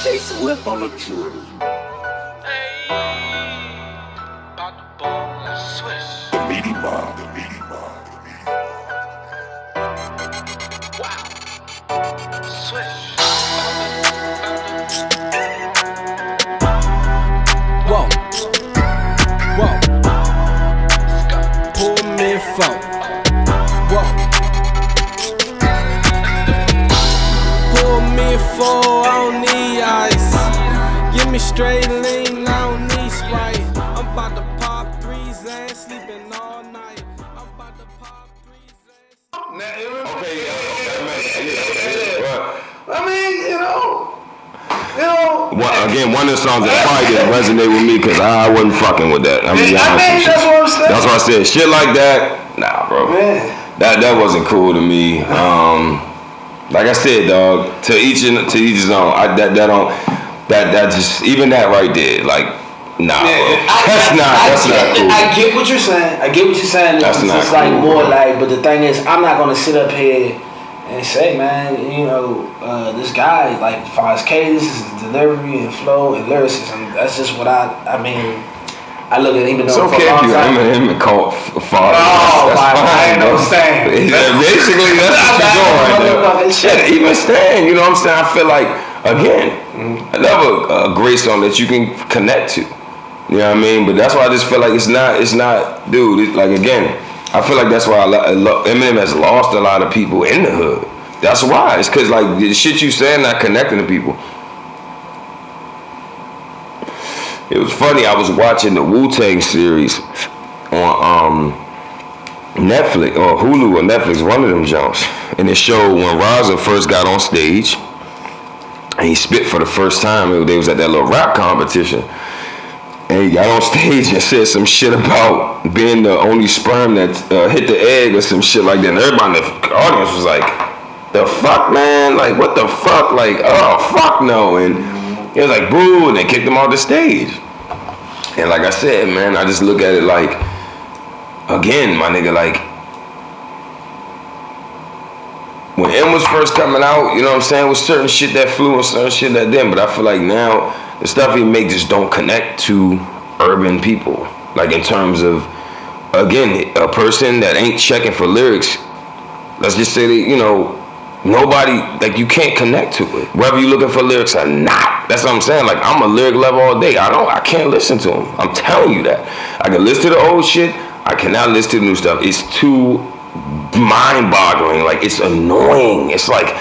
DJ Swift on the track. The meaty mob, the meaty mob, the meaty mob. Wow. Swish. Whoa, whoa. Pull me a phone. Whoa. Pull me a four, I don't need ice. Give me straight lean, I don't need Sprite. I'm about to pop threes and sleeping all night. I'm about to pop threes and... I mean, you know. Again, one of the songs that probably didn't resonate with me because I wasn't fucking with that. I mean, that's what I'm saying. That's what I said. Shit like that, nah, bro. Man. That wasn't cool to me. Like I said, dog. To each his own. That just even that right there, like, nah, bro. That's not cool. I get what you're saying. That's not it's like cool, more bro. like, but the thing is, I'm not gonna sit up here and say, man, you know, this guy, like, as far as cadence, his delivery and flow and lyricism, that's just what I mean, I look at even though It's for okay a if long you time. Eminem and call father. Oh, that's fine, I ain't bro. no Stan. Basically, that's what you're doing right there. Shit, even Stan, you know what I'm saying? I feel like, again, another great song that you can connect to. You know what I mean? But that's why I just feel like it's not, dude, like, again, I feel like that's why Eminem has lost a lot of people in the hood. That's why. It's because, like, the shit you saying not connecting to people. It was funny. I was watching the Wu-Tang series on Netflix or Hulu or Netflix, one of them jumps, and it showed when Raza first got on stage and he spit for the first time. They was at that little rap competition, and he got on stage and said some shit about being the only sperm that hit the egg or some shit like that. And everybody in the audience was like, "The fuck, man? Like, what the fuck? Like, oh fuck no!" And it was like, boo, and they kicked him off the stage. And like I said, man, I just look at it like, again, my nigga, like, when M was first coming out, you know what I'm saying, with certain shit that flew and certain shit that didn't. But I feel like now, the stuff he make just don't connect to urban people. Like, in terms of, again, a person that ain't checking for lyrics, let's just say that, you know, nobody, like, you can't connect to it, whether you're looking for lyrics or not. That's what I'm saying. Like, I'm a lyric lover all day. I can't listen to them. I'm telling you that. I can listen to the old shit. I cannot listen to the new stuff. It's too mind-boggling. Like, it's annoying. It's like,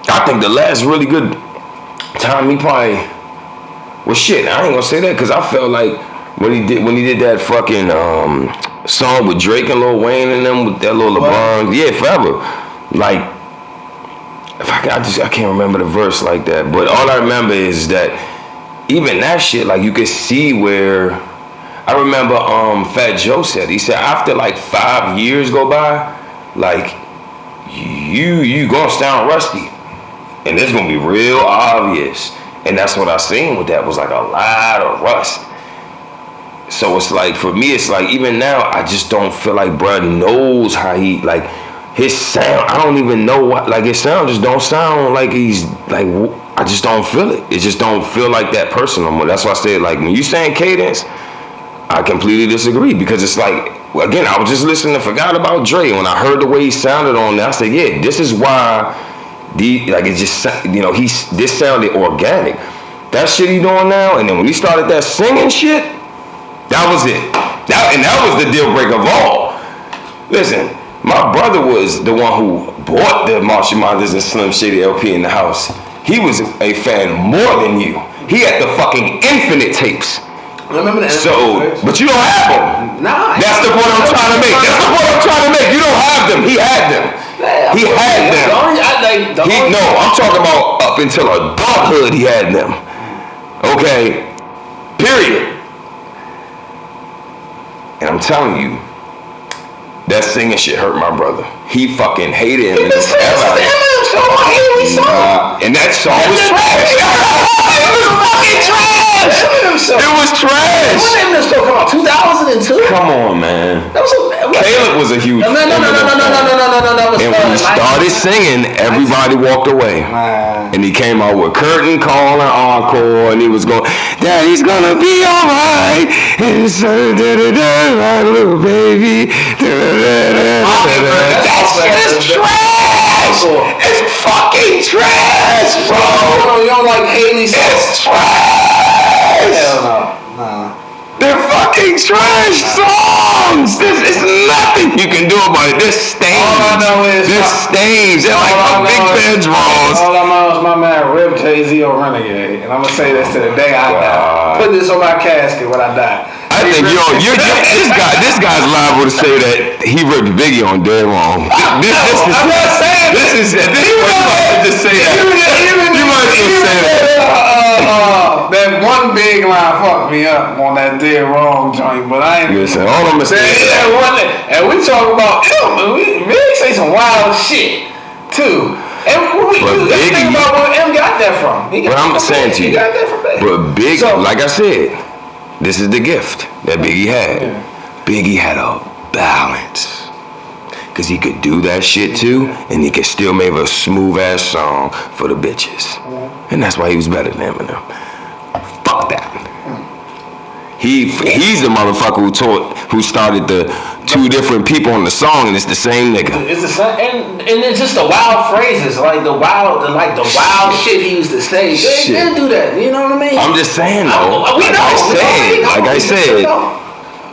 I think the last really good time he probably, well, shit, I ain't gonna say that because I felt like when he did that fucking song with Drake and Lil Wayne and them with that little LeBron, yeah, Forever. Like, I can't remember the verse like that, but all I remember is that even that shit, like, you could see where, I remember Fat Joe said, he said after like 5 years go by, like, you gonna sound rusty, and it's gonna be real obvious. And that's what I seen with that, was like a lot of rust. So it's like, for me, it's like, even now, I just don't feel like bruh knows how he, like, his sound, I don't even know what, like, his sound just don't sound like he's, like, I just don't feel it. It just don't feel like that person no more. That's why I said, like, when you saying cadence, I completely disagree, because it's like, again, I was just listening to Forgot About Dre. When I heard the way he sounded on that, I said, yeah, this is why, like, it just, you know, this sounded organic. That shit he doing now, and then when he started that singing shit, that was it. And that was the deal breaker of all. Listen, my brother was the one who bought the Marshall Mathers and Slim Shady LP in the house. He was a fan more than you. He had the fucking Infinite tapes. Remember that? So, but you don't have them. Nah. That's the point I'm trying to make. You don't have them. He had them. He had them. No, I'm talking about up until adulthood he had them. Okay? Period. And I'm telling you, that singing shit hurt my brother. He fucking hated him. And that song was trash. It was fucking trash. It was trash. When did Eminem song come out? 2002. Come on, man. That was Caleb was a huge. No. That was And when he started singing, everybody walked away. Man. And he came out with curtain call and encore, and he was going, "Daddy's gonna be alright." And so, right, little baby. That shit is trash. It's fucking trash, bro. You don't like Haley's song? It's trash. Hell no. Nah. They're fucking trash songs. This is nothing you can do about it. This stains. All I know is this stains. They're like my Big Bedrolls. All I know is my man Rip Jay-Z on Renegade, and I'm gonna say this to the day I die. Put this on my casket when I die. I think this guy's liable to say that he ripped Biggie on Dead Wrong. I'm not saying this is you might just say that. You might just say that. That one big line fucked me up on that Dead Wrong joint, but I ain't. Listen, all I'm gonna say is that one, and we talk about him. We really say some wild shit too. And let's think about where M got that from. But I'm saying to you, he got that from Biggie. But Big, like I said, this is the gift that Biggie had. Yeah. Biggie had a balance. Cause he could do that shit too, and he could still make a smooth ass song for the bitches. And that's why he was better than Eminem. Fuck that. He's the motherfucker who started the two different people on the song, and it's the same nigga. It's the same, and it's just the wild phrases, like the wild shit he used to say. They didn't do that. You know what I mean? I'm just saying though. Like I said,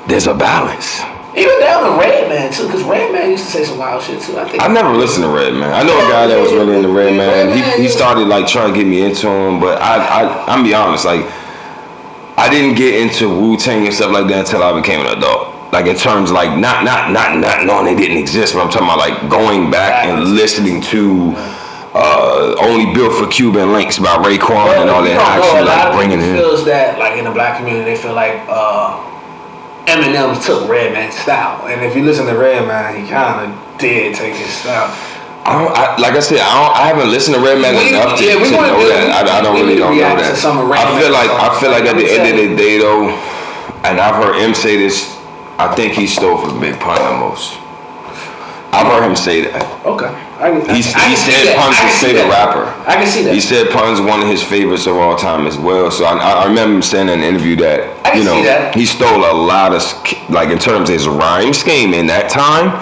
there's a balance. Even down to Redman too, because Redman used to say some wild shit too. I never listened to Redman. I know a guy that was really into Redman. He started like trying to get me into him, but I'm be honest, like I didn't get into Wu-Tang and stuff like that until I became an adult. Like in terms of like not knowing they didn't exist, but I'm talking about like going back and listening to Only Built for Cuban Links by Raekwon and all that. Actually, like bringing it in. Feels that like in the black community, they feel like Eminem took Redman's style, and if you listen to Redman, he kind of did take his style. Like I said, I haven't listened to Redman enough to know that. I don't really know that. I feel like at the end of the day though, and I've heard him say this, I think he stole from Big Pun the most. I've heard him say that. Okay. He said Pun's his favorite rapper. I can see that. He said Pun's one of his favorites of all time as well. So I remember him saying in an interview that he stole a lot of, like in terms of his rhyme scheme in that time,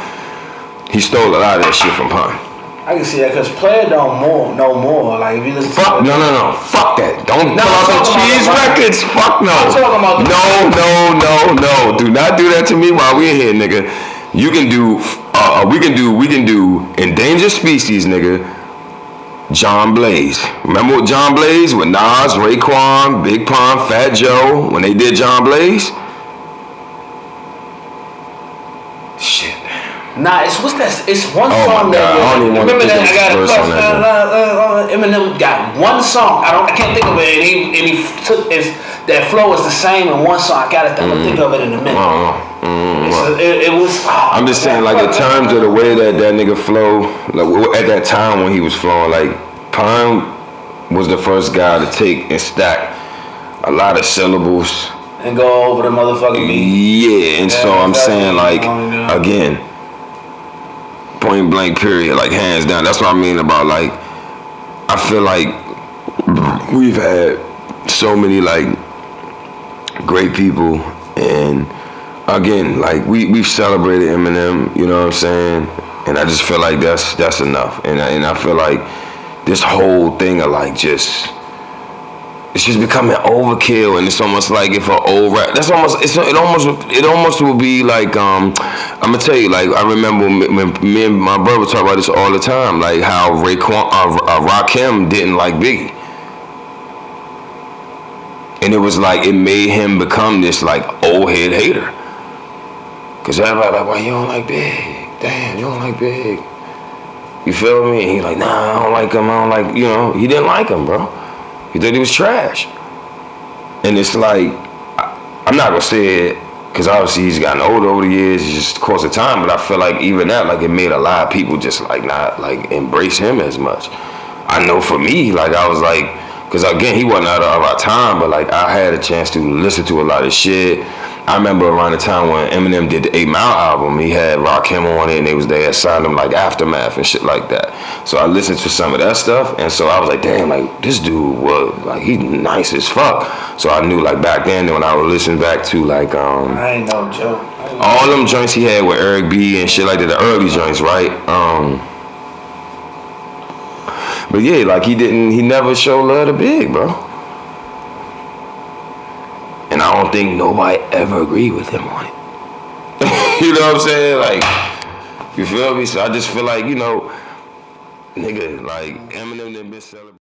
he stole a lot of that shit from Pun. I can see that because Player don't know more. Like if you listen to no. Fuck that. Don't pull out the cheese records. Fuck no. I'm talking about No. Do not do that to me while we're here, nigga. You can do we can do Endangered Species, nigga. John Blaze. Remember what John Blaze with Nas, Raekwon, Big Pun, Fat Joe when they did John Blaze? Shit. Nah, it's one song that I don't even want to think of Eminem got one song. I can't think of it, and he took that flow is the same in one song. I'm gonna think of it in a minute. It was. I'm just saying, like in terms of the way that nigga flow, like at that time when he was flowing, like Pun was the first guy to take and stack a lot of syllables and go over the motherfucking beat. Yeah, and so I'm saying, like again. Point blank period, like hands down. That's what I mean about like I feel like we've had so many like great people, and again like we've celebrated Eminem, you know what I'm saying, and I just feel like that's enough, and I feel like this whole thing of like it's just becoming overkill, and it's almost like if an old rap. It almost will be like I'm gonna tell you, like I remember when me and my brother talk about this all the time, like how Rakim didn't like Biggie, and it was like it made him become this like old head hater, cause everybody like, why you don't like Big? Damn, you don't like Big? You feel me? And he like, nah, I don't like him. I don't like, he didn't like him, bro. He thought he was trash. And it's like, I'm not gonna say it, because obviously he's gotten older over the years, it's just the course of time, but I feel like even that, like it made a lot of people just like not like embrace him as much. I know for me, like I was like, Cause again, he wasn't out of our time, but like I had a chance to listen to a lot of shit. I remember around the time when Eminem did the 8 Mile album, he had Rakim on it, and they had signed him like Aftermath and shit like that. So I listened to some of that stuff, and so I was like, damn, like this dude was like he's nice as fuck. So I knew like back then when I would listen back to like I ain't no joke. all them joints he had with Eric B and shit like that, the early joints, right? But yeah, like he never showed love to Big, bro. And I don't think nobody ever agreed with him on it. You know what I'm saying? Like, you feel me? So I just feel like, you know, nigga, like Eminem done been celebrating.